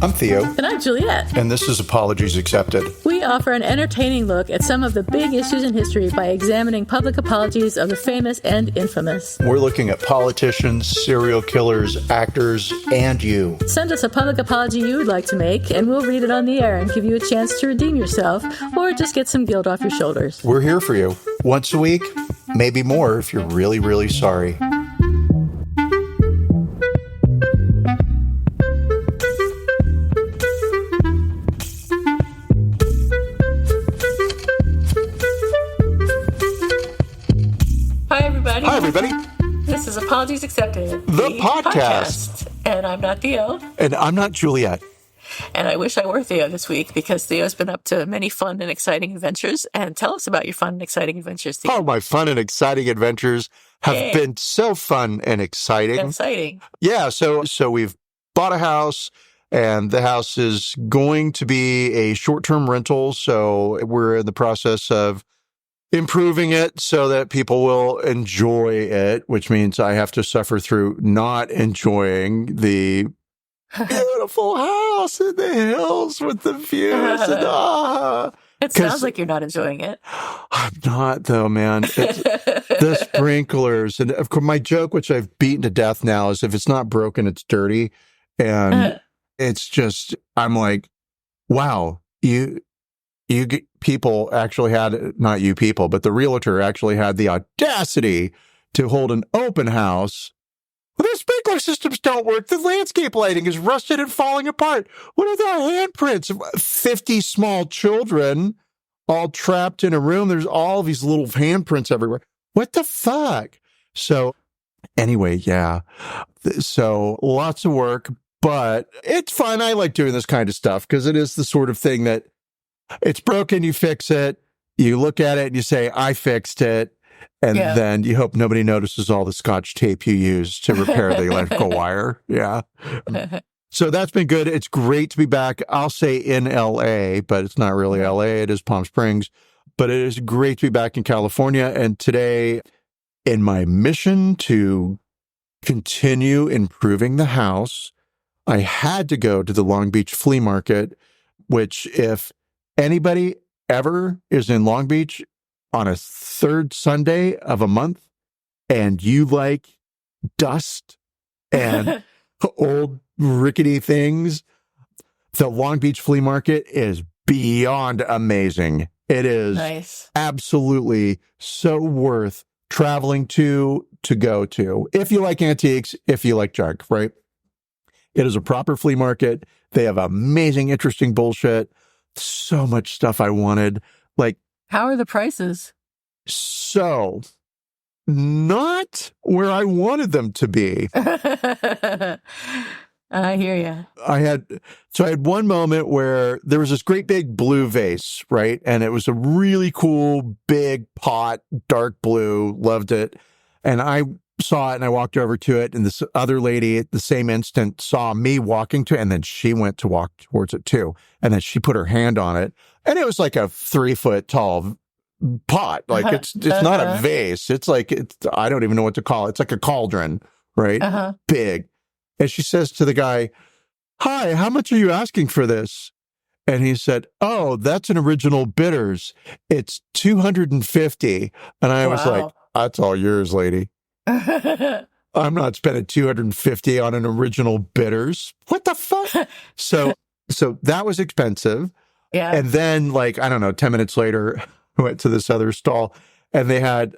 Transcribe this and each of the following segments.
I'm Theo. And I'm Juliet. And this is Apologies Accepted. We offer an entertaining look at some of the big issues in history by examining public apologies of the famous and infamous. We're looking at politicians, serial killers, actors, and you. Send us a public apology you would like to make, and we'll read it on the air and give you a chance to redeem yourself or just get some guilt off your shoulders. We're here for you. Once a week, maybe more if you're really, really sorry. Hi, everybody. This is Apologies Accepted, the podcast. And I'm not Theo. And I'm not Juliet. And I wish I were Theo this week because Theo's been up to many fun and exciting adventures. And tell us about your fun and exciting adventures, Theo. Oh, my fun and exciting adventures have been so fun and exciting. Yeah, so we've bought a house, and the house is going to be a short-term rental. So we're in the process of improving it so that people will enjoy it, which means I have to suffer through not enjoying the beautiful house in the hills with the views. It sounds like you're not enjoying it. I'm not, though, man. The sprinklers. And of course, my joke, which I've beaten to death now, is if it's not broken, it's dirty. And it's just, I'm like, wow, people actually had, not you people, but the realtor actually had the audacity to hold an open house. Well, the sprinkler systems don't work. The landscape lighting is rusted and falling apart. What are the handprints of 50 small children all trapped in a room? There's all these little handprints everywhere. What the fuck? So anyway, yeah. So lots of work, but it's fun. I like doing this kind of stuff because it is the sort of thing that it's broken, you fix it, you look at it and you say, I fixed it. And then you hope nobody notices all the Scotch tape you used to repair the electrical wire. Yeah. So that's been good. It's great to be back. I'll say in LA, but it's not really LA. It is Palm Springs. But it is great to be back in California. And today, in my mission to continue improving the house, I had to go to the Long Beach flea market, which if anybody ever is in Long Beach on a third Sunday of a month and you like dust and old rickety things, the Long Beach flea market is beyond amazing. It is absolutely so worth traveling to go to. If you like antiques, if you like junk, right? It is a proper flea market. They have amazing, interesting bullshit. So much stuff I wanted. Like, how are the prices? So, not where I wanted them to be. I hear you. I had one moment where there was this great big blue vase, right? And it was a really cool, big pot, dark blue, loved it. And I saw it and I walked over to it, and this other lady at the same instant saw me walking to it, and then she went to walk towards it too. And then she put her hand on it, and it was like a 3-foot tall pot. Like it's not a vase. It's like, I don't even know what to call it. It's like a cauldron, right? Big. And she says to the guy, "Hi, how much are you asking for this?" And he said, "Oh, that's an original bitters. It's $250. And I was like, "That's all yours, lady." I'm not spending $250 on an original bitters. What the fuck? So that was expensive. Yeah. And then, like, I don't know, 10 minutes later, I went to this other stall and they had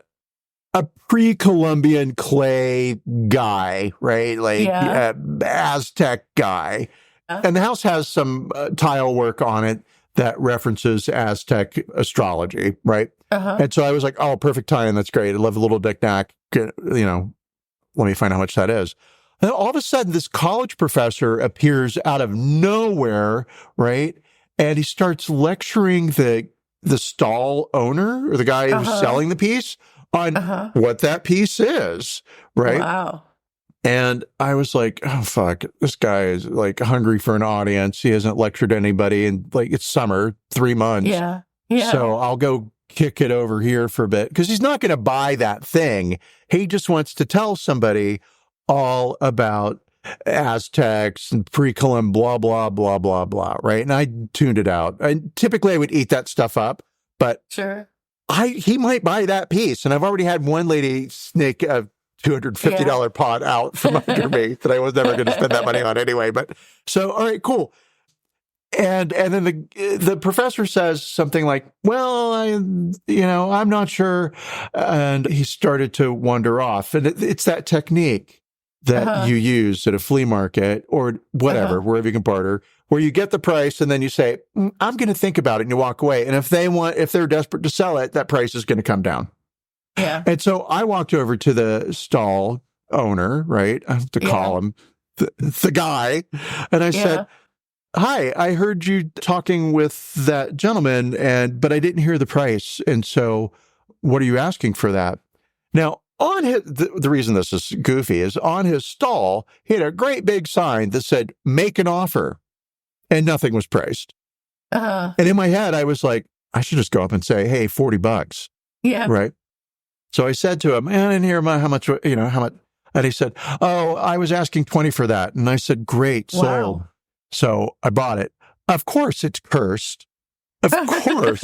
a pre-Columbian clay guy, right? Like Aztec guy. And the house has some tile work on it that references Aztec astrology, right? And so I was like, oh, perfect tie-in. That's great. I love a little knick-knack. Let me find out how much that is. And then all of a sudden, this college professor appears out of nowhere, right? And he starts lecturing the stall owner or the guy who's selling the piece on what that piece is, right? Wow. And I was like, oh, fuck, this guy is like hungry for an audience. He hasn't lectured anybody in it's summer, 3 months. Yeah. So I'll go kick it over here for a bit because he's not going to buy that thing. He just wants to tell somebody all about Aztecs and pre-Columb, blah, blah, blah, blah, blah, right? And I tuned it out. And typically I would eat that stuff up, but Sure. he might buy that piece. And I've already had one lady snake a $250 pot out from under me that I was never going to spend that money on anyway. But so, all right, cool. And then the professor says something like, well, I'm not sure. And he started to wander off. And it's that technique that you use at a flea market or whatever, wherever you can barter, where you get the price and then you say, I'm going to think about it, and you walk away. And if they're desperate to sell it, that price is going to come down. Yeah. And so I walked over to the stall owner, right? I have to call him the guy. And I said, hi, I heard you talking with that gentleman, but I didn't hear the price. And so what are you asking for that? Now, on the reason this is goofy is on his stall, he had a great big sign that said, make an offer, and nothing was priced. And in my head, I was like, I should just go up and say, hey, $40. Yeah. Right. So I said to him, I didn't hear how much. And he said, oh, I was asking 20 for that. And I said, great, sold. Wow. So I bought it. Of course, it's cursed. Of course.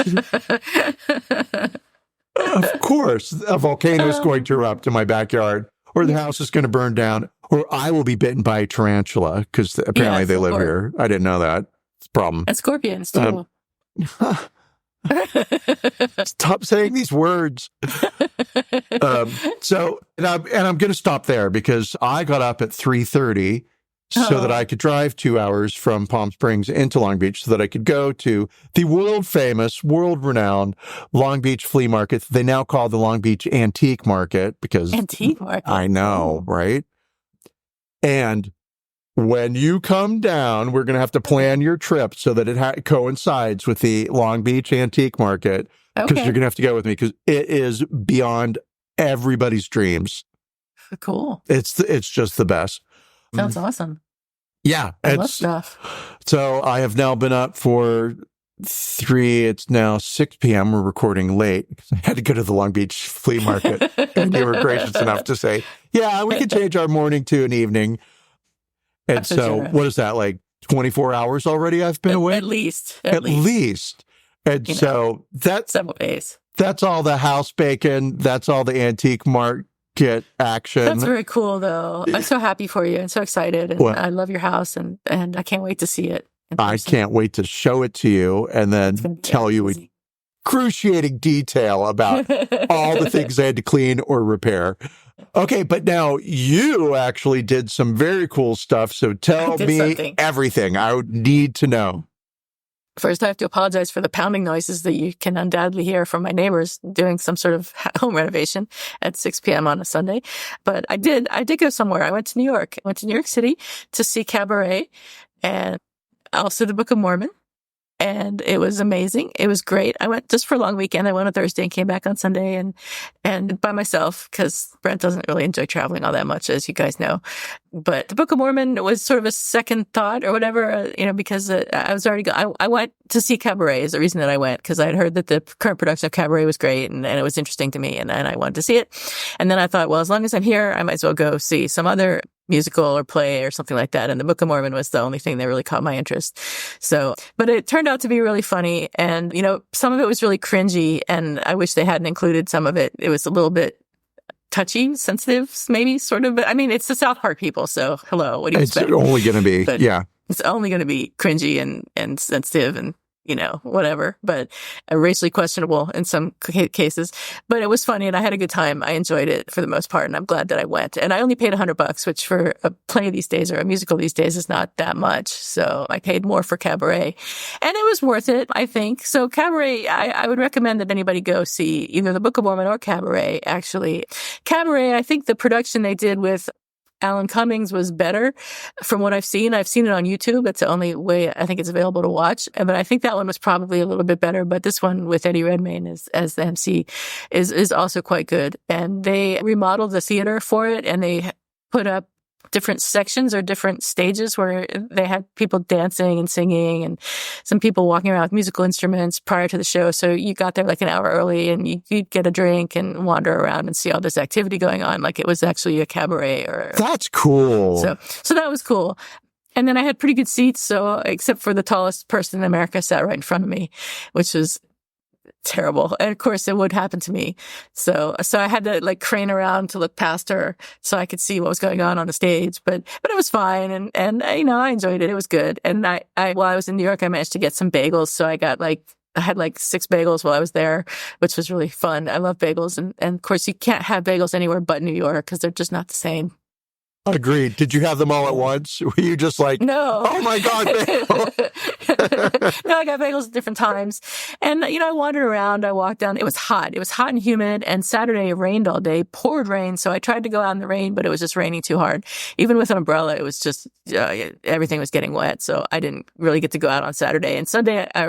Of course, a volcano is going to erupt in my backyard, or the house is going to burn down, or I will be bitten by a tarantula, because apparently they live here. I didn't know that. It's a problem. And scorpions, too. Stop saying these words. And I'm going to stop there because I got up at 3:30 so that I could drive 2 hours from Palm Springs into Long Beach so that I could go to the world famous, world renowned Long Beach flea market. They now call the Long Beach Antique Market because Antique Market. I know, right? And when you come down, we're going to have to plan your trip so that it coincides with the Long Beach Antique Market, because you're going to have to go with me because it is beyond everybody's dreams. Cool. It's just the best. Sounds awesome. Yeah. I love stuff. So I have now been up for 3, it's now 6 p.m. We're recording late. I had to go to the Long Beach flea market. And they were gracious enough to say, yeah, we can change our morning to an evening. And so what is that, like 24 hours already I've been away? At least. At least. And so that's several days. That's all the house bacon. That's all the antique market action. That's very cool, though. I'm so happy for you and so excited. And I love your house, and I can't wait to see it. I can't wait to show it to you and then tell you in excruciating detail about all the things I had to clean or repair. Okay, but now you actually did some very cool stuff. So tell me everything. I would need to know. First, I have to apologize for the pounding noises that you can undoubtedly hear from my neighbors doing some sort of home renovation at 6 p.m. on a Sunday. But I did go somewhere. I went to New York. I went to New York City to see Cabaret and also the Book of Mormon. And it was amazing. It was great. I went just for a long weekend. I went on Thursday and came back on Sunday and by myself, because Brent doesn't really enjoy traveling all that much, as you guys know. But the Book of Mormon was sort of a second thought or whatever, because I was already I went to see Cabaret is the reason that I went, because I had heard that the current production of Cabaret was great and it was interesting to me and I wanted to see it. And then I thought, well, as long as I'm here, I might as well go see some other musical or play or something like that. And the Book of Mormon was the only thing that really caught my interest. So, but it turned out to be really funny. And, some of it was really cringy, and I wish they hadn't included some of it. It was a little bit touchy, sensitive, maybe sort of, but I mean, it's the South Park people. So hello, what do you expect? It's only going to be, It's only going to be cringy and sensitive and, whatever, but racially questionable in some cases. But it was funny and I had a good time. I enjoyed it for the most part, and I'm glad that I went. And I only paid $100, which for a play these days or a musical these days is not that much. So I paid more for Cabaret, and it was worth it, I think. So Cabaret, I would recommend that anybody go see either the Book of Mormon or Cabaret, actually. Cabaret, I think the production they did with Alan Cummings was better from what I've seen. I've seen it on YouTube. That's the only way I think it's available to watch. But I think that one was probably a little bit better. But this one with Eddie Redmayne as the MC is also quite good. And they remodeled the theater for it, and they put up different sections or different stages where they had people dancing and singing and some people walking around with musical instruments prior to the show. So you got there like an hour early and you'd get a drink and wander around and see all this activity going on. Like it was actually a cabaret or. That's cool. So that was cool. And then I had pretty good seats. So except for the tallest person in America sat right in front of me, which was terrible. And of course it would happen to me. So I had to like crane around to look past her so I could see what was going on the stage. But it was fine. And I enjoyed it. It was good. And while I was in New York, I managed to get some bagels. So I had like 6 bagels while I was there, which was really fun. I love bagels. And of course you can't have bagels anywhere but New York because they're just not the same. Agreed. Did you have them all at once? Were you just like, no? Oh my God, bagel. No, I got bagels at different times. And, I wandered around. I walked down. It was hot. It was hot and humid. And Saturday it rained all day, poured rain. So I tried to go out in the rain, but it was just raining too hard. Even with an umbrella, it was just, everything was getting wet. So I didn't really get to go out on Saturday. And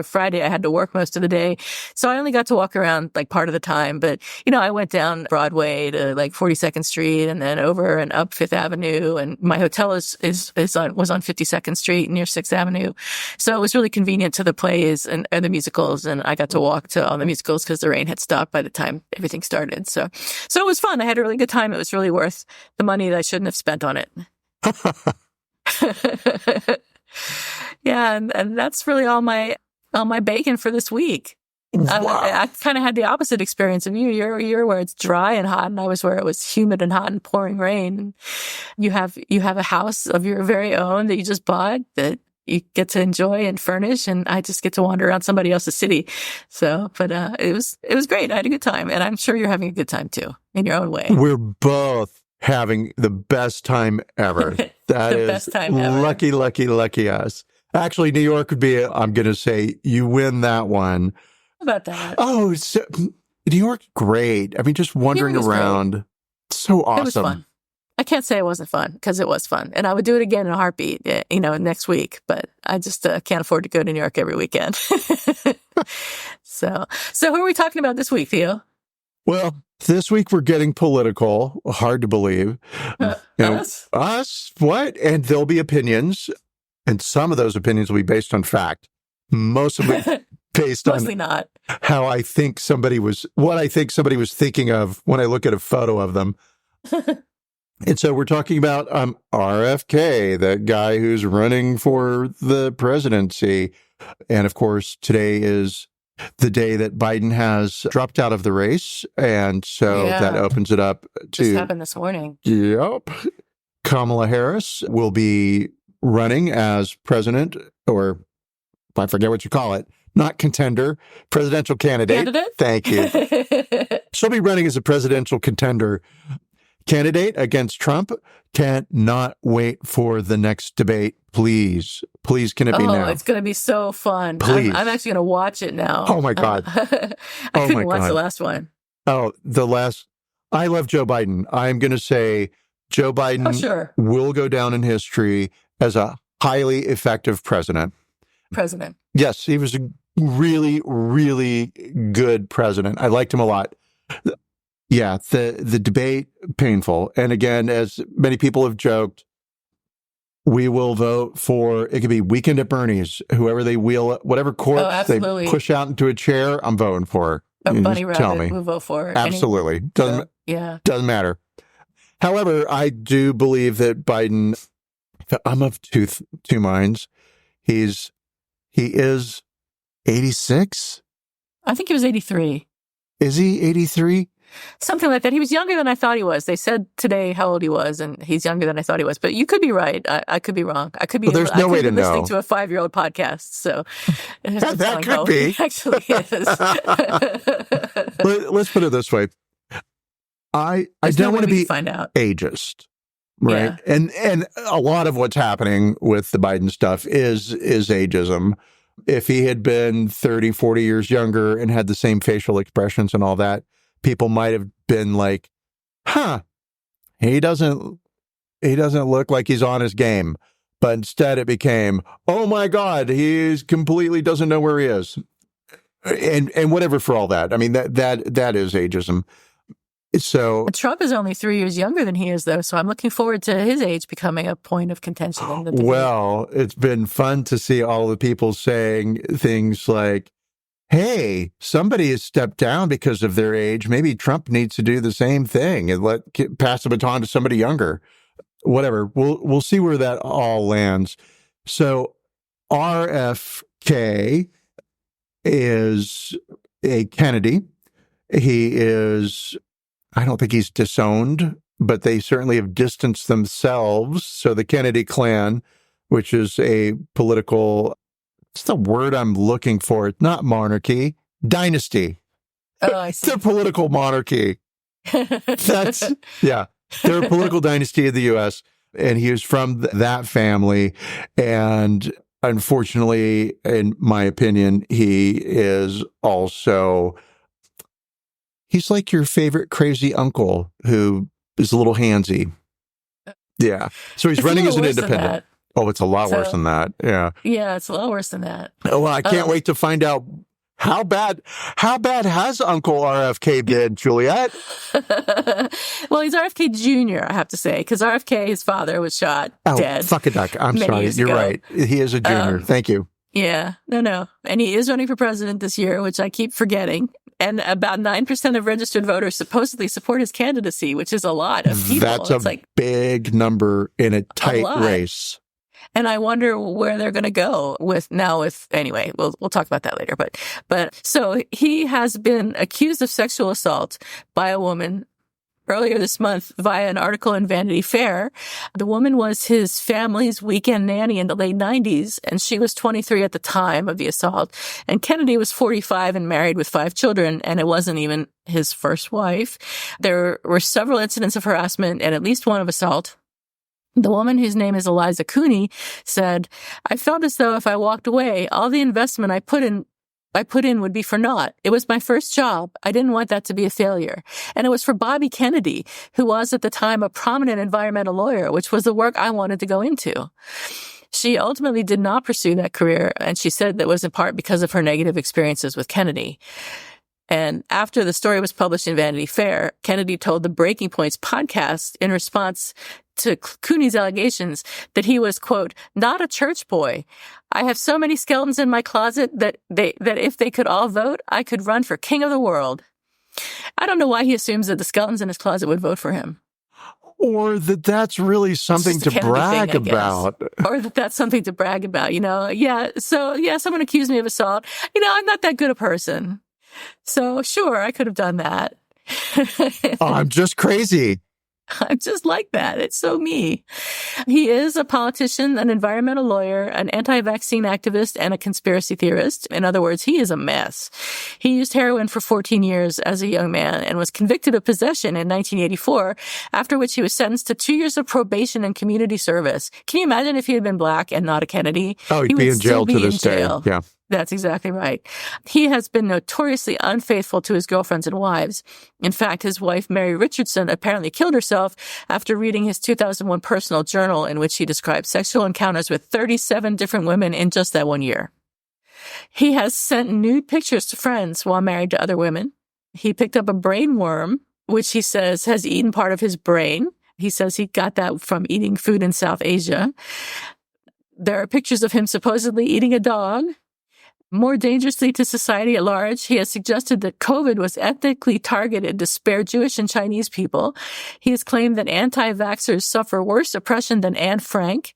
Friday, I had to work most of the day. So I only got to walk around like part of the time. But, I went down Broadway to like 42nd Street and then over and up Fifth Avenue. And my hotel was on 52nd Street near 6th Avenue. So it was really convenient to the plays and the musicals. And I got to walk to all the musicals because the rain had stopped by the time everything started. So it was fun. I had a really good time. It was really worth the money that I shouldn't have spent on it. Yeah. And that's really all my bacon for this week. Wow. I kind of had the opposite experience of you. You're where it's dry and hot, and I was where it was humid and hot and pouring rain. And you have a house of your very own that you just bought that you get to enjoy and furnish, and I just get to wander around somebody else's city. So, but it was great. I had a good time, and I'm sure you're having a good time too in your own way. We're both having the best time ever. That is best time ever. Lucky us. Actually, New York would be, I'm going to say, you win that one. About that. Oh, New York's great. I mean, just wandering around. Great. So awesome. It was fun. I can't say it wasn't fun because it was fun. And I would do it again in a heartbeat, next week. But I just can't afford to go to New York every weekend. So who are we talking about this week, Theo? Well, this week we're getting political. Hard to believe. Us? What? And there'll be opinions. And some of those opinions will be based on fact. Most of it based Mostly on not. what I think somebody was thinking of when I look at a photo of them. And so we're talking about RFK, that guy who's running for the presidency. And of course, today is the day that Biden has dropped out of the race. And so that opens it up to... Just happened this morning. Yep. Kamala Harris will be running as president, or I forget what you call it. Not contender, presidential candidate. Thank you. She'll be running as a presidential candidate against Trump. Can't not wait for the next debate. Please, can it be now? Oh, it's going to be so fun. Please. I'm actually going to watch it now. Oh, my God. I couldn't watch the last one. Oh, I love Joe Biden. I'm going to say Joe Biden will go down in history as a highly effective president. Yes, he was a really, really good president. I liked him a lot. Yeah, the debate, painful. And again, as many people have joked, we will vote for, it could be Weekend at Bernie's, whoever they wheel, whatever corpse they push out into a chair, I'm voting for. A bunny rabbit, we'll vote for. Absolutely. Doesn't matter. However, I do believe that Biden, I'm of two minds. He is 86? I think he was 83. Is he 83? Something like that. He was younger than I thought he was. They said today how old he was, and he's younger than I thought he was. But you could be right. I could be wrong. I could be. Well, there's no way to know. Listening to a 5-year-old podcast, so that could be. He actually is. Let's put it this way. I don't want to be ageist, right? Yeah. And a lot of what's happening with the Biden stuff is ageism. If he had been 30, 40 years younger and had the same facial expressions and all that, people might have been like, he doesn't look like he's on his game. But instead it became, oh my God, he's completely doesn't know where he is. And whatever for all that. I mean, that is ageism. So Trump is only 3 years younger than he is, though, so I'm looking forward to his age becoming a point of contention in the debate. Well, it's been fun to see all the people saying things like, hey, somebody has stepped down because of their age. Maybe Trump needs to do the same thing and pass the baton to somebody younger. Whatever. We'll see where that all lands. So RFK is a Kennedy. He is, I don't think he's disowned, but they certainly have distanced themselves. So the Kennedy clan, which is a political, it's the word I'm looking for. It's not monarchy, dynasty. Oh, I see. It's a political monarchy. That's, yeah. They're a political dynasty of the U.S., and he was from that family. And unfortunately, in my opinion, he is also, he's like your favorite crazy uncle who is a little handsy. Yeah. So he's running as an independent. Oh, it's a lot worse than that. Yeah. Yeah, it's a lot worse than that. Well, I can't wait to find out how bad has Uncle RFK been, Juliet? Well, he's RFK Jr., I have to say, because RFK, his father, was shot dead. Fuck a duck. I'm sorry. You're right. He is a junior. Thank you. Yeah. No. And he is running for president this year, which I keep forgetting. And about 9% of registered voters supposedly support his candidacy, which is a lot of people. That's a big number in a tight race. And I wonder where they're going to go anyway, we'll talk about that later. But so he has been accused of sexual assault by a woman earlier this month via an article in Vanity Fair. The woman was his family's weekend nanny in the late 90s, and she was 23 at the time of the assault. And Kennedy was 45 and married with 5 children, and it wasn't even his first wife. There were several incidents of harassment and at least one of assault. The woman, whose name is Eliza Cooney, said, I felt as though if I walked away, all the investment I put in would be for naught. It was my first job. I didn't want that to be a failure. And it was for Bobby Kennedy, who was at the time a prominent environmental lawyer, which was the work I wanted to go into. She ultimately did not pursue that career, and she said that was in part because of her negative experiences with Kennedy. And after the story was published in Vanity Fair, Kennedy told the Breaking Points podcast in response to Cooney's allegations that he was, quote, not a church boy. I have so many skeletons in my closet that if they could all vote, I could run for king of the world. I don't know why he assumes that the skeletons in his closet would vote for him. Or that's really something to brag about. Or that's something to brag about, Yeah. So, someone accused me of assault. I'm not that good a person. So, sure, I could have done that. I'm just crazy. I'm just like that. It's so me. He is a politician, an environmental lawyer, an anti-vaccine activist, and a conspiracy theorist. In other words, he is a mess. He used heroin for 14 years as a young man and was convicted of possession in 1984, after which he was sentenced to 2 years of probation and community service. Can you imagine if he had been black and not a Kennedy? Oh, he'd be in jail to this day. Yeah. That's exactly right. He has been notoriously unfaithful to his girlfriends and wives. In fact, his wife, Mary Richardson, apparently killed herself after reading his 2001 personal journal in which he described sexual encounters with 37 different women in just that 1 year. He has sent nude pictures to friends while married to other women. He picked up a brain worm, which he says has eaten part of his brain. He says he got that from eating food in South Asia. There are pictures of him supposedly eating a dog. More dangerously to society at large, he has suggested that COVID was ethnically targeted to spare Jewish and Chinese people. He has claimed that anti-vaxxers suffer worse oppression than Anne Frank.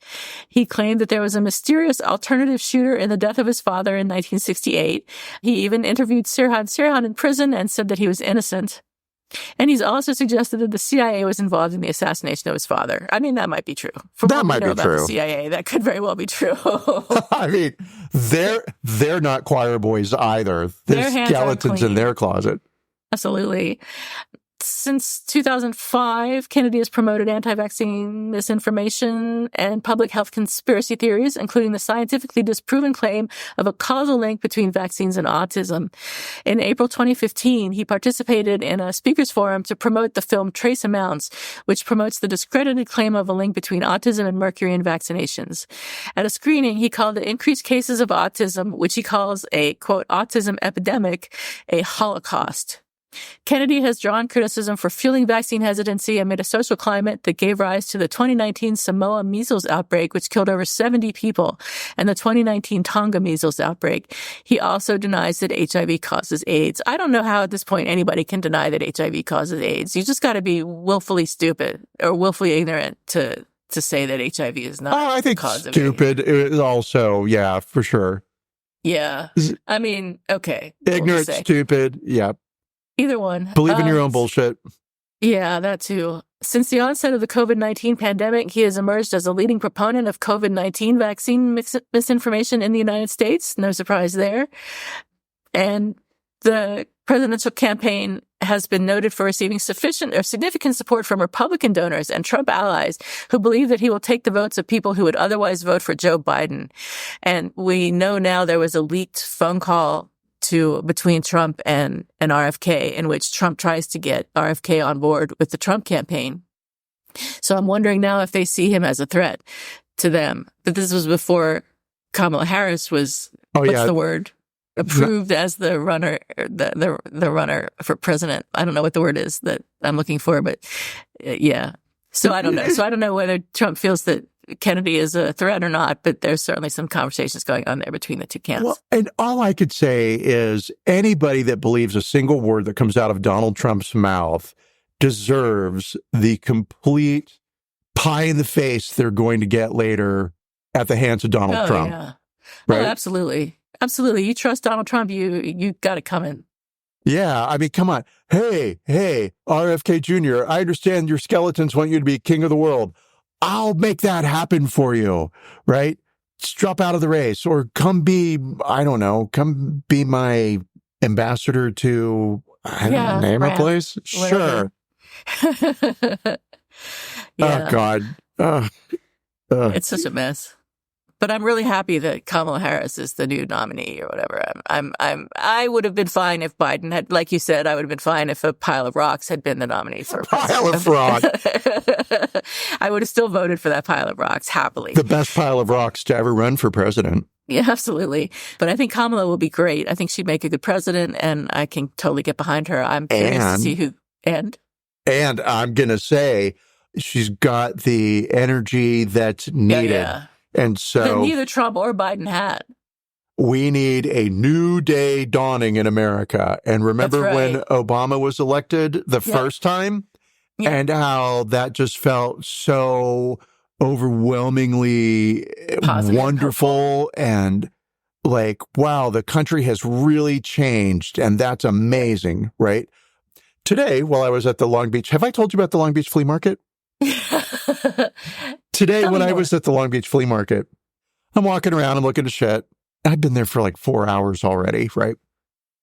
He claimed that there was a mysterious alternative shooter in the death of his father in 1968. He even interviewed Sirhan in prison and said that he was innocent. And he's also suggested that the CIA was involved in the assassination of his father. I mean, that might be true. That might be true. The CIA, that could very well be true. I mean, they're not choir boys either. There's skeletons in their closet. Absolutely. Since 2005, Kennedy has promoted anti-vaccine misinformation and public health conspiracy theories, including the scientifically disproven claim of a causal link between vaccines and autism. In April 2015, he participated in a speakers forum to promote the film Trace Amounts, which promotes the discredited claim of a link between autism and mercury in vaccinations. At a screening, he called the increased cases of autism, which he calls a, quote, autism epidemic, a holocaust. Kennedy has drawn criticism for fueling vaccine hesitancy amid a social climate that gave rise to the 2019 Samoa measles outbreak, which killed over 70 people, and the 2019 Tonga measles outbreak. He also denies that HIV causes AIDS. I don't know how at this point anybody can deny that HIV causes AIDS. You just got to be willfully stupid or willfully ignorant to say that HIV is not I think cause of stupid is also, yeah, for sure. Yeah. I mean, okay. Ignorant, stupid, yeah. Either one. Believe in your own bullshit. Yeah, that too. Since the onset of the COVID-19 pandemic, he has emerged as a leading proponent of COVID-19 vaccine misinformation in the United States. No surprise there. And the presidential campaign has been noted for receiving sufficient or significant support from Republican donors and Trump allies who believe that he will take the votes of people who would otherwise vote for Joe Biden. And we know now there was a leaked phone call between Trump and RFK, in which Trump tries to get RFK on board with the Trump campaign. So I'm wondering now if they see him as a threat to them. But this was before Kamala Harris was, the word? Approved as the runner, the runner for president. I don't know what the word is that I'm looking for, but yeah. So I don't know. So I don't know whether Trump feels that Kennedy is a threat or not, but there's certainly some conversations going on there between the two camps. Well, and all I could say is anybody that believes a single word that comes out of Donald Trump's mouth deserves the complete pie in the face they're going to get later at the hands of Donald Trump. Yeah. Right? Oh, absolutely. Absolutely. You trust Donald Trump, you got it coming. Yeah, I mean, come on. Hey, RFK Jr., I understand your skeletons want you to be king of the world. I'll make that happen for you, right? Just drop out of the race or come be my ambassador to, name a place. Whatever. Sure. Yeah. Oh, God. It's such a mess. But I'm really happy that Kamala Harris is the new nominee or whatever. I would have been fine if Biden had, like you said, I would have been fine if a pile of rocks had been the nominee for pile of rocks. I would have still voted for that pile of rocks happily. The best pile of rocks to ever run for president. Yeah, absolutely. But I think Kamala will be great. I think she'd make a good president, and I can totally get behind her. I'm curious to see who. And I'm going to say she's got the energy that's needed. Yeah. And so that neither Trump or Biden had. We need a new day dawning in America. And remember when Obama was elected the first time and how that just felt so overwhelmingly positive, wonderful, and like, wow, the country has really changed. And that's amazing, right? Today, while I was at the Long Beach, have I told you about the Long Beach flea market? Today, when I was at the Long Beach flea market, I'm walking around, I'm looking at shit. I'd been there for like 4 hours already, right?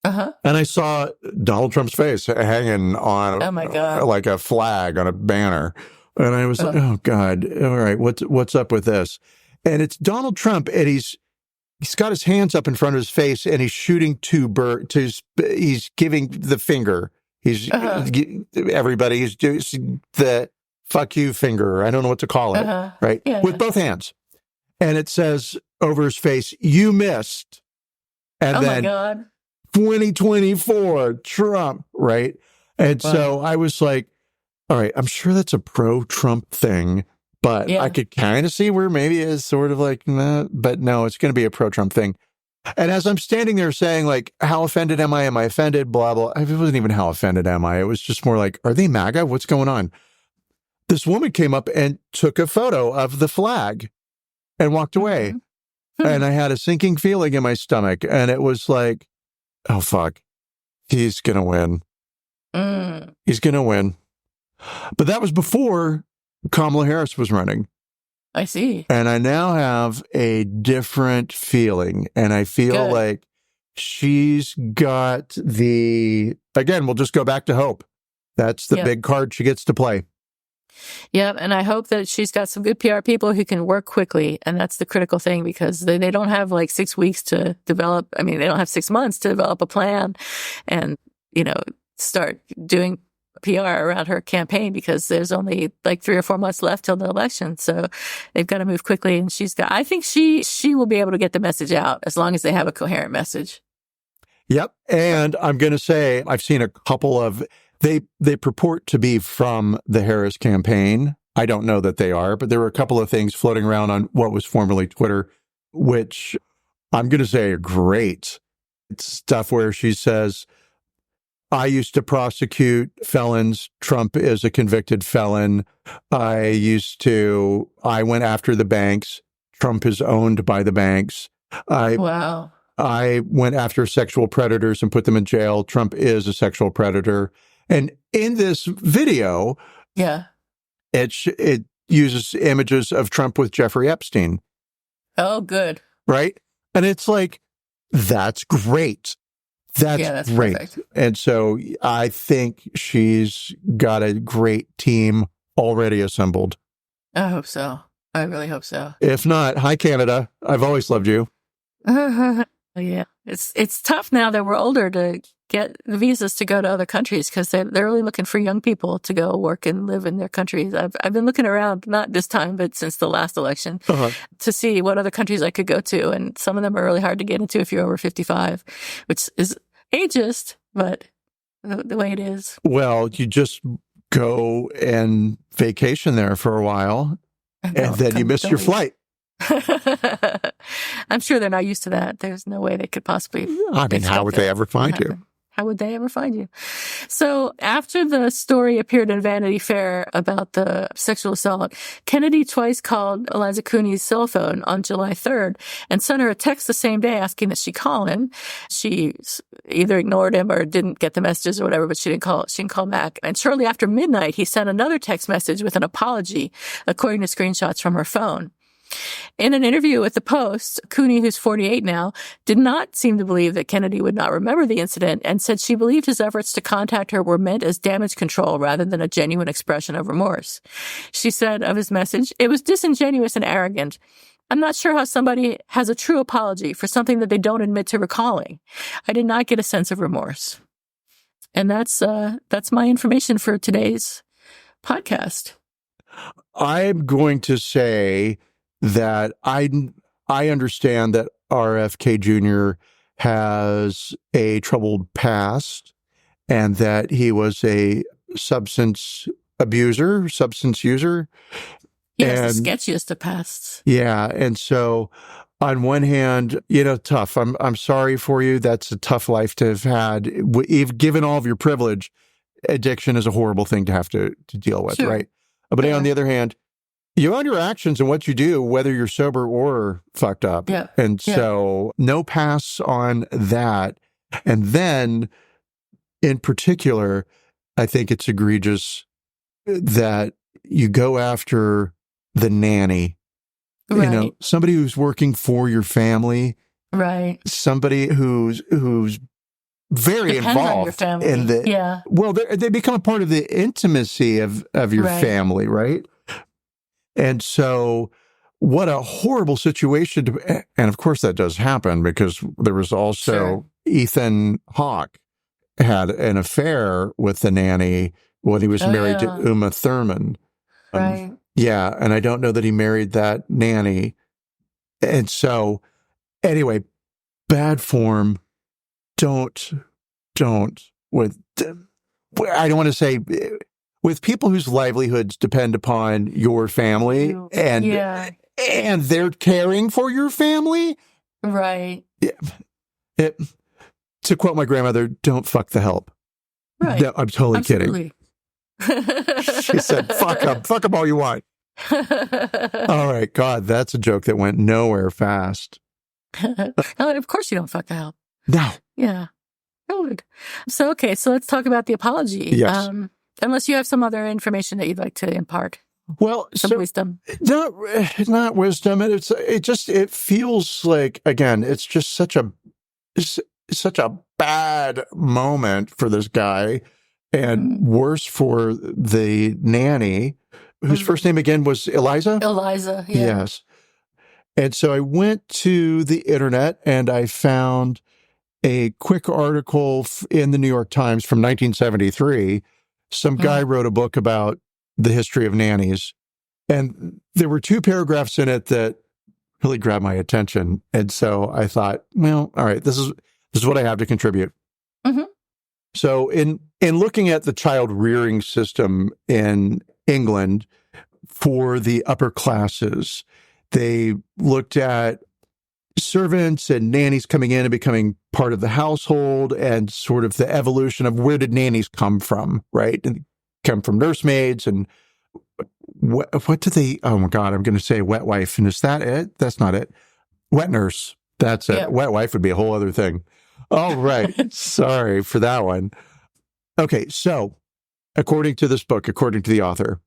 Uh-huh. And I saw Donald Trump's face hanging on oh my God. Like a flag on a banner. And I was like, oh God, all right, what's up with this? And it's Donald Trump, and he's got his hands up in front of his face, and he's shooting two birds. He's giving the finger. He's everybody. He's doing the fuck you finger. I don't know what to call it, right? Yeah. With both hands. And it says over his face, you missed. And then my God. 2024, Trump, right? And so I was like, all right, I'm sure that's a pro-Trump thing, but I could kind of see where maybe it's sort of like, nah, but no, it's going to be a pro-Trump thing. And as I'm standing there saying, like, how offended am I? Am I offended? Blah, blah. It wasn't even how offended am I? It was just more like, are they MAGA? What's going on? This woman came up and took a photo of the flag and walked away. Mm-hmm. And I had a sinking feeling in my stomach. And it was like, oh, fuck. He's going to win. He's going to win. But that was before Kamala Harris was running. I see. And I now have a different feeling. And I feel like she's got again, we'll just go back to hope. That's the big card she gets to play. Yeah, and I hope that she's got some good PR people who can work quickly. And that's the critical thing, because they don't have like 6 weeks to develop. I mean, they don't have 6 months to develop a plan and, start doing PR around her campaign, because there's only like 3 or 4 months left till the election. So they've got to move quickly. And I think she will be able to get the message out as long as they have a coherent message. Yep. And I'm going to say I've seen a couple of, they purport to be from the Harris campaign. I don't know that they are, but there were a couple of things floating around on what was formerly Twitter, which I'm going to say are great. It's stuff where she says, I used to prosecute felons. Trump is a convicted felon. I went after the banks. Trump is owned by the banks. Wow. I went after sexual predators and put them in jail. Trump is a sexual predator. And in this video, it uses images of Trump with Jeffrey Epstein. Oh, good. Right? And it's like, that's great. That's great. Perfect. And so I think she's got a great team already assembled. I hope so. I really hope so. If not, hi, Canada. I've always loved you. Yeah. It's tough now that we're older to get visas to go to other countries because they're really looking for young people to go work and live in their countries. I've been looking around, not this time, but since the last election, to see what other countries I could go to. And some of them are really hard to get into if you're over 55, which is ageist, but the way it is. Well, you just go and vacation there for a while, and then you miss your flight. I'm sure they're not used to that. There's no way they could possibly. I mean, how would they ever find you? How would they ever find you? So after the story appeared in Vanity Fair about the sexual assault, Kennedy twice called Eliza Cooney's cell phone on July 3rd and sent her a text the same day asking that she call him. She either ignored him or didn't get the messages or whatever, but she didn't call back. And shortly after midnight, he sent another text message with an apology, according to screenshots from her phone. In an interview with the Post, Cooney, who's 48 now, did not seem to believe that Kennedy would not remember the incident and said she believed his efforts to contact her were meant as damage control rather than a genuine expression of remorse. She said of his message, "It was disingenuous and arrogant. I'm not sure how somebody has a true apology for something that they don't admit to recalling. I did not get a sense of remorse." And that's my information for today's podcast. I'm going to say that I understand that RFK Jr. has a troubled past and that he was a substance user. He has the sketchiest of pasts. Yeah. And so on one hand, tough. I'm sorry for you. That's a tough life to have had. Given all of your privilege, addiction is a horrible thing to have to deal with, right? But on the other hand, you own your actions and what you do, whether you're sober or fucked up. Yeah. And so no pass on that. And then in particular, I think it's egregious that you go after the nanny, Right. Somebody who's working for your family, right? Somebody who's very Depends involved on your family. in the, well, they become a part of the intimacy of your family, right? And so what a horrible situation and of course that does happen because there was also Ethan Hawke had an affair with the nanny when he was married to Uma Thurman. Right. Yeah. And I don't know that he married that nanny. And so anyway, bad form. Don't with, I don't want to say with people whose livelihoods depend upon your family and they're caring for your family. Right. To quote my grandmother, don't fuck the help. Right. No, I'm totally kidding. She said, fuck them all you want. All right. God, that's a joke that went nowhere fast. Of course you don't fuck the help. No. Yeah. Good. So let's talk about the apology. Yes. Unless you have some other information that you'd like to impart. Well, some wisdom. Not wisdom. It feels like, again, it's just such a bad moment for this guy and worse for the nanny, whose first name again was Eliza? Eliza, yeah. Yes. And so I went to the internet and I found a quick article in the New York Times from 1973. Some guy wrote a book about the history of nannies. And there were 2 paragraphs in it that really grabbed my attention. And so I thought, well, all right, this This is what I have to contribute. Mm-hmm. So in looking at the child rearing system in England for the upper classes, they looked at servants and nannies coming in and becoming part of the household and sort of the evolution of where did nannies come from, right? And come from nursemaids and what did they, oh my God, I'm going to say wet wife. And is that it? That's not it. Wet nurse. That's it. Yeah. Wet wife would be a whole other thing. All right. Sorry for that one. Okay. So according to this book, according to the author,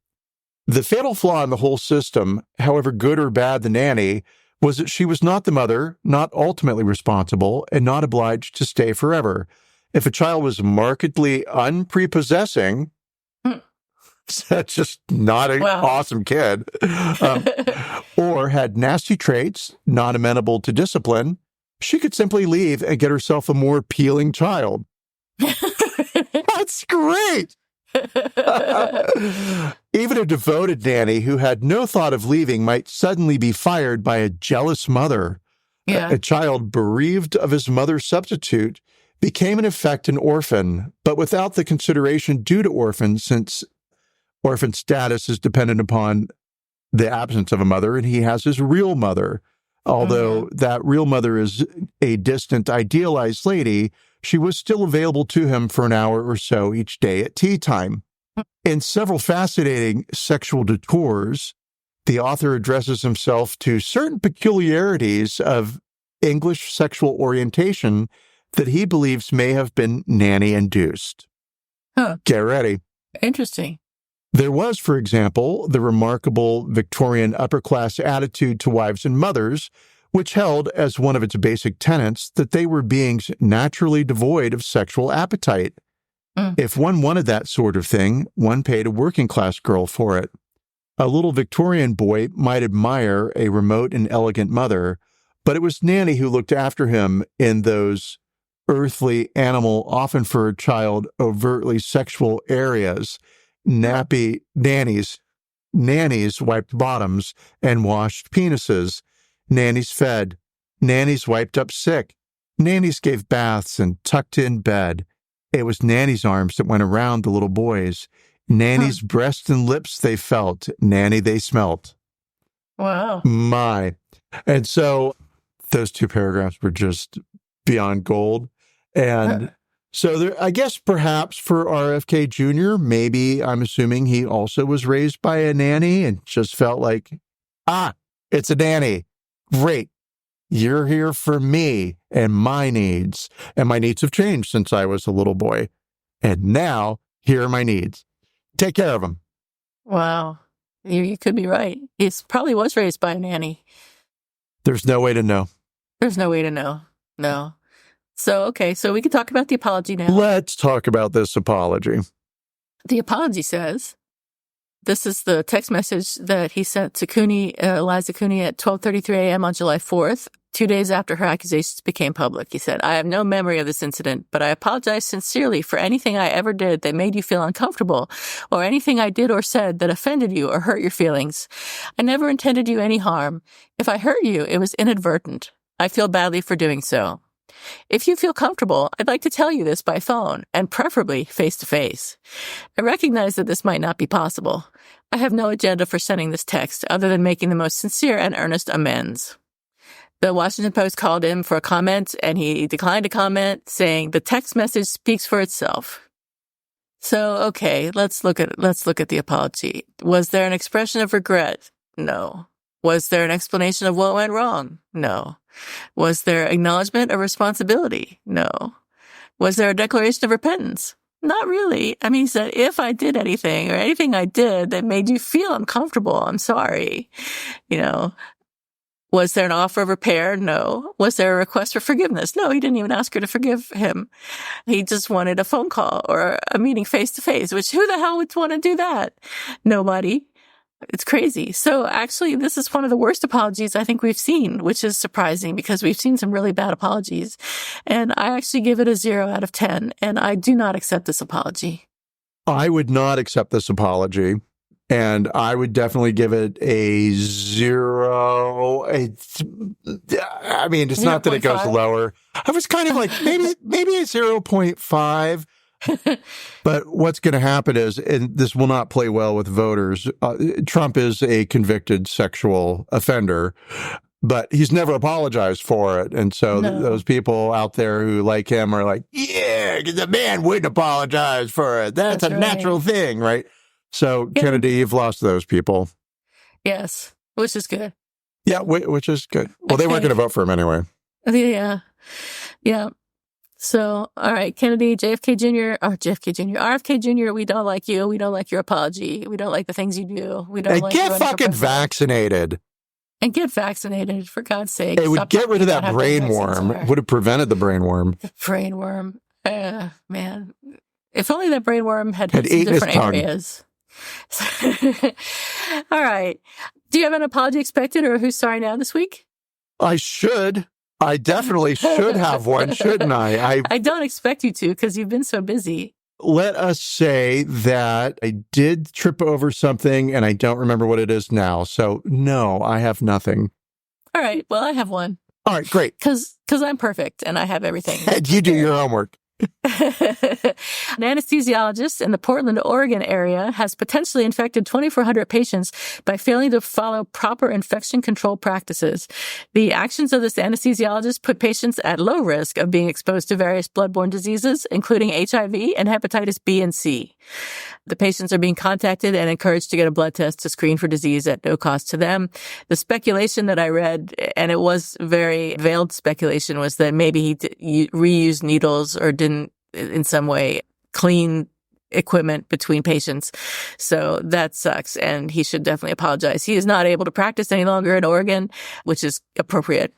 the fatal flaw in the whole system, however good or bad the nanny, was that she was not the mother, not ultimately responsible, and not obliged to stay forever. If a child was markedly unprepossessing, that's just not an awesome kid, or had nasty traits, not amenable to discipline, she could simply leave and get herself a more appealing child. That's great. Even a devoted nanny who had no thought of leaving might suddenly be fired by a jealous mother. Yeah. A child bereaved of his mother's substitute became in effect an orphan, but without the consideration due to orphans, since orphan status is dependent upon the absence of a mother, and he has his real mother. Although that real mother is a distant, idealized lady, she was still available to him for an hour or so each day at tea time. In several fascinating sexual detours, the author addresses himself to certain peculiarities of English sexual orientation that he believes may have been nanny-induced. Huh. Get ready. Interesting. There was, for example, the remarkable Victorian upper-class attitude to wives and mothers, which held as one of its basic tenets that they were beings naturally devoid of sexual appetite. If one wanted that sort of thing, one paid a working-class girl for it. A little Victorian boy might admire a remote and elegant mother, but it was Nanny who looked after him in those earthly, animal, often for a child, overtly sexual areas. Nannies wiped bottoms and washed penises. Nannies fed. Nannies wiped up sick. Nannies gave baths and tucked in bed. It was Nanny's arms that went around the little boys. Nanny's breasts and lips they felt. Nanny they smelt. Wow. My. And so those two paragraphs were just beyond gold. And so there, I guess perhaps for RFK Jr., maybe I'm assuming he also was raised by a nanny and just felt like, it's a nanny. Great. You're here for me and my needs. And my needs have changed since I was a little boy. And now, here are my needs. Take care of them. Wow. You could be right. He probably was raised by a nanny. There's no way to know. There's no way to know. No. So, okay. So we can talk about the apology now. Let's talk about this apology. The apology says, this is the text message that he sent to Cooney, Eliza Cooney at 12:33 a.m. on July 4th, 2 days after her accusations became public. He said, I have no memory of this incident, but I apologize sincerely for anything I ever did that made you feel uncomfortable, or anything I did or said that offended you or hurt your feelings. I never intended you any harm. If I hurt you, it was inadvertent. I feel badly for doing so. If you feel comfortable, I'd like to tell you this by phone, and preferably face-to-face. I recognize that this might not be possible. I have no agenda for sending this text other than making the most sincere and earnest amends. The Washington Post called him for a comment, and he declined to comment, saying the text message speaks for itself. So, okay, let's look at the apology. Was there an expression of regret? No. Was there an explanation of what went wrong? No. Was there acknowledgement of responsibility? No. Was there a declaration of repentance? Not really. I mean, he said, if I did anything or anything I did that made you feel uncomfortable, I'm sorry. Was there an offer of repair? No. Was there a request for forgiveness? No, he didn't even ask her to forgive him. He just wanted a phone call or a meeting face to face, which who the hell would want to do that? Nobody. It's crazy. So actually, this is one of the worst apologies I think we've seen, which is surprising because we've seen some really bad apologies. And I actually give it a 0 out of 10, and I do not accept this apology. I would not accept this apology And I would definitely give it a 0. It's not that it goes lower. I was kind of like, maybe a 0.5. But what's going to happen is, and this will not play well with voters, Trump is a convicted sexual offender, but he's never apologized for it. And so those people out there who like him are like, yeah, the man wouldn't apologize for it. That's a natural thing, right? So, Kennedy, you've lost those people. Yes, which is good. Yeah, which is good. Well, they weren't going to vote for him anyway. Yeah. So, all right, Kennedy, RFK Jr., we don't like you. We don't like your apology. We don't like the things you do. We don't like get fucking vaccinated. And get vaccinated, for God's sake. It would get rid of that brain worm. It would have prevented the brain worm. The brain worm. Man. If only that brain worm had hit some different areas. All right. Do you have an apology expected or who's sorry now this week? I should. I definitely should have one, shouldn't I? I don't expect you to because you've been so busy. Let us say that I did trip over something and I don't remember what it is now. So, no, I have nothing. All right. Well, I have one. All right, great. Because I'm perfect and I have everything. You do your homework. An anesthesiologist in the Portland, Oregon area has potentially infected 2,400 patients by failing to follow proper infection control practices. The actions of this anesthesiologist put patients at low risk of being exposed to various bloodborne diseases, including HIV and hepatitis B and C. The patients are being contacted and encouraged to get a blood test to screen for disease at no cost to them. The speculation that I read, and it was very veiled speculation, was that maybe he reused needles or didn't in some way clean equipment between patients. So that sucks. And he should definitely apologize. He is not able to practice any longer in Oregon, which is appropriate,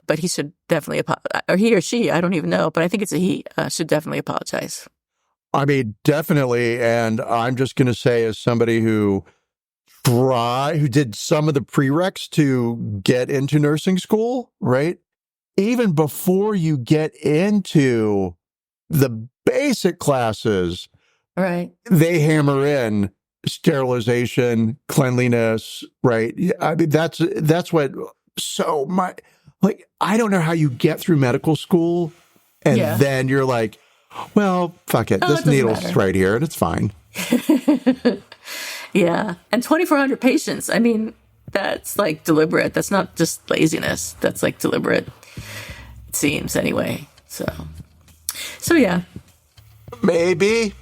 but he should definitely apologize. Or he or she, I don't even know, but I think it's a he, should definitely apologize. I mean, definitely. And I'm just going to say, as somebody who did some of the prereqs to get into nursing school, right? Even before you get into the basic classes, right? They hammer in sterilization, cleanliness, right? I mean, that's what I don't know how you get through medical school and then you're like, well, fuck it. This needle's right here and it's fine. Yeah. And 2,400 patients. I mean, that's like deliberate. That's not just laziness. That's like deliberate. It seems anyway. So yeah. Maybe.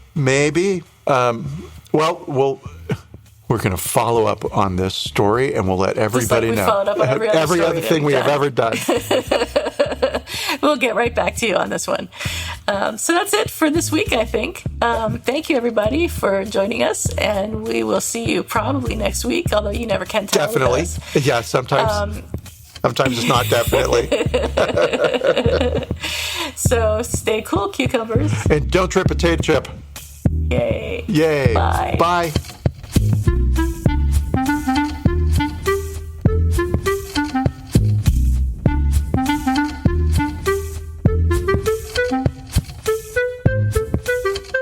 We're going to follow up on this story and we'll let everybody know. Followed up on every other thing we have ever done. We'll get right back to you on this one. So that's it for this week, I think. Thank you, everybody, for joining us. And we will see you probably next week, although you never can tell. Definitely. Yeah, sometimes. Sometimes it's not definitely. So stay cool, cucumbers. And don't trip potato chip. Yay. Bye.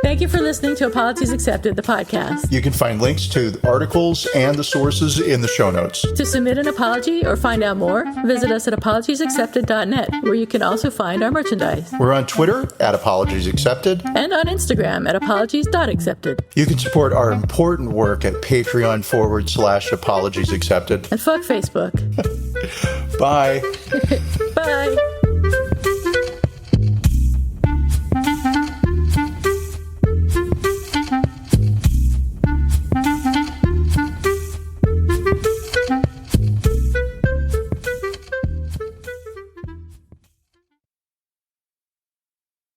Thank you for listening to Apologies Accepted, the podcast. You can find links to the articles and the sources in the show notes. To submit an apology or find out more, visit us at apologiesaccepted.net, where you can also find our merchandise. We're on Twitter at Apologies Accepted. And on Instagram at apologies.accepted. You can support our important work at Patreon.com/Apologies Accepted. And fuck Facebook. Bye. Bye.